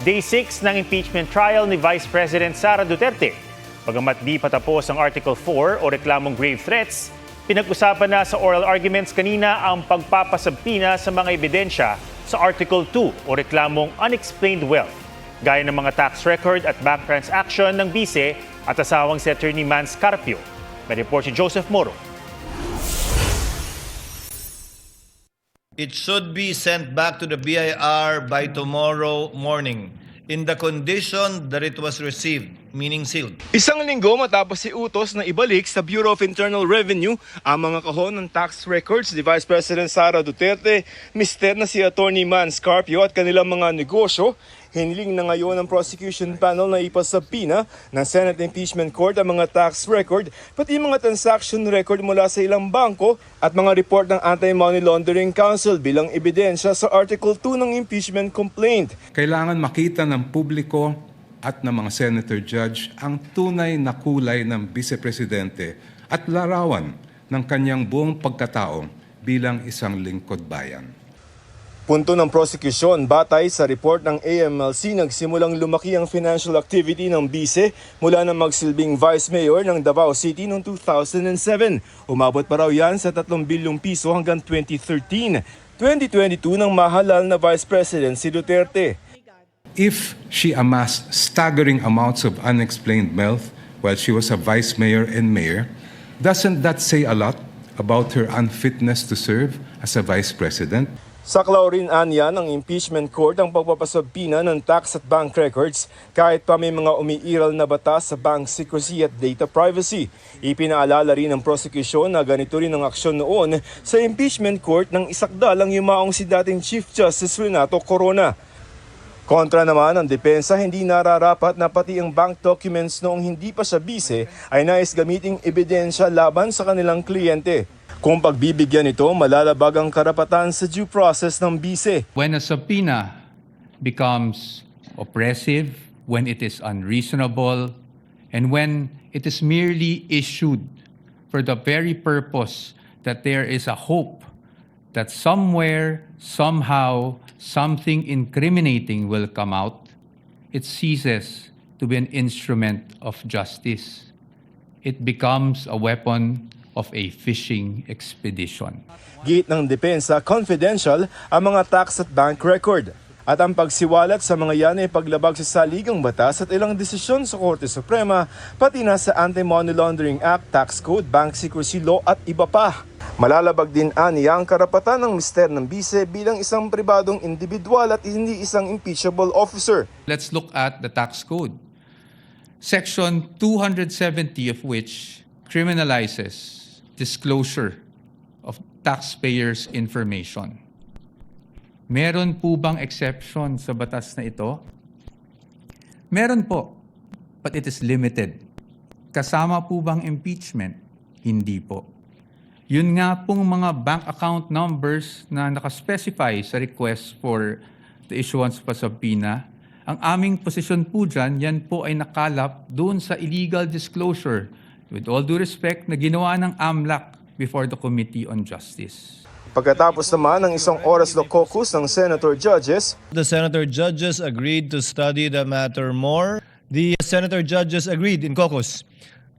Day 6 ng impeachment trial ni Vice President Sara Duterte. Bagamat di patapos ang Article 4 o reklamong grave threats, pinag-usapan na sa oral arguments kanina ang pagpapasabpina sa mga ebidensya sa Article 2 o reklamong unexplained wealth, gaya ng mga tax record at bank transaction ng bise at asawang si Attorney Mans Carpio. May report si Joseph Moro. It should be sent back to the BIR by tomorrow morning in the condition that it was received, meaning sealed. Isang linggo matapos si utos na ibalik sa Bureau of Internal Revenue ang mga kahon ng tax records ni Vice President Sara Duterte, mister na si Attorney Mans Carpio at kanilang mga negosyo, hiniling na ngayon ng prosecution panel na ipasabpina ng Senate Impeachment Court ang mga tax record, pati mga transaction record mula sa ilang bangko at mga report ng Anti-Money Laundering Council bilang ebidensya sa Article 2 ng impeachment complaint. Kailangan makita ng publiko at ng mga senator judge ang tunay na kulay ng vice-presidente at larawan ng kanyang buong pagkatao bilang isang lingkod bayan. Punto ng prosecution, batay sa report ng AMLC, nagsimulang lumaki ang financial activity ng bise mula na magsilbing Vice Mayor ng Davao City noong 2007. Umabot pa raw yan sa 3 bilyong piso hanggang 2013. 2022 nang mahalal na Vice President si Duterte. If she amassed staggering amounts of unexplained wealth while she was a vice mayor and mayor, doesn't that say a lot about her unfitness to serve as a vice president? Saklaw rin anya ng impeachment court ang pagpapasabpina ng tax at bank records kahit pa may mga umiiral na batas sa bank secrecy at data privacy. Ipinaalala rin ng prosecution na ganito rin ang aksyon noon sa impeachment court ng isakdalang yumaong si dating Chief Justice Renato Corona. Kontra naman ang depensa, hindi nararapat na pati ang bank documents noong hindi pa siya bise ay nais gamiting ebidensya laban sa kanilang kliyente. Kung pagbibigyan ito, malalabag ang karapatan sa due process ng bise. When a subpoena becomes oppressive, when it is unreasonable, and when it is merely issued for the very purpose that there is a hope that somewhere, somehow, something incriminating will come out, it ceases to be an instrument of justice. It becomes a weapon of a fishing expedition. Gate ng depensa, confidential ang mga tax at bank record. At ang pagsiwalat sa mga yan ay paglabag sa saligang batas at ilang desisyon sa Korte Suprema, pati na sa Anti-Money Laundering Act, Tax Code, Bank Secrecy Law at iba pa. Malalabag din aniya ang karapatan ng mister ng bise bilang isang pribadong individual at hindi isang impeachable officer. Let's look at the tax code. Section 270 of which criminalizes disclosure of taxpayers' information. Meron po bang exception sa batas na ito? Meron po, but it is limited. Kasama po bang impeachment? Hindi po. Yun nga pong mga bank account numbers na nakaspecify sa request for the issuance of a subpoena, ang aming posisyon po dyan, yan po ay nakalap doon sa illegal disclosure, with all due respect, na ginawa ng AMLAC before the Committee on Justice. Pagkatapos naman ng isang oras na caucus ng senator judges, The senator judges agreed to study the matter more. The senator judges agreed in caucus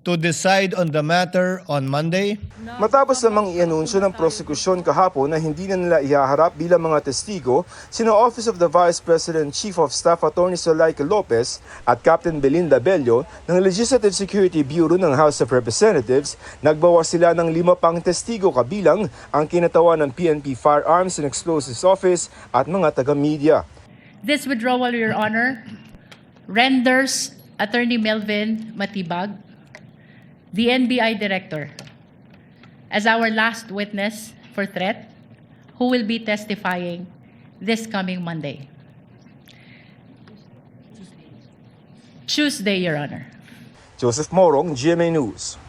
to decide on the matter on Monday. matapos namang i-anunsyo ng prosekusyon kahapon na hindi na nila ihaharap bilang mga testigo sina Office of the Vice President Chief of Staff Attorney Zulaika Lopez at Captain Belinda Bello ng Legislative Security Bureau ng House of Representatives, nagbawas sila ng 5 pang testigo kabilang ang kinatawan ng PNP Firearms and Explosives Office at mga taga-media. This withdrawal, Your Honor, renders Attorney Melvin Matibag, the NBI Director, as our last witness for threat, who will be testifying this coming Monday. Tuesday, Your Honor. Joseph Morong, GMA News.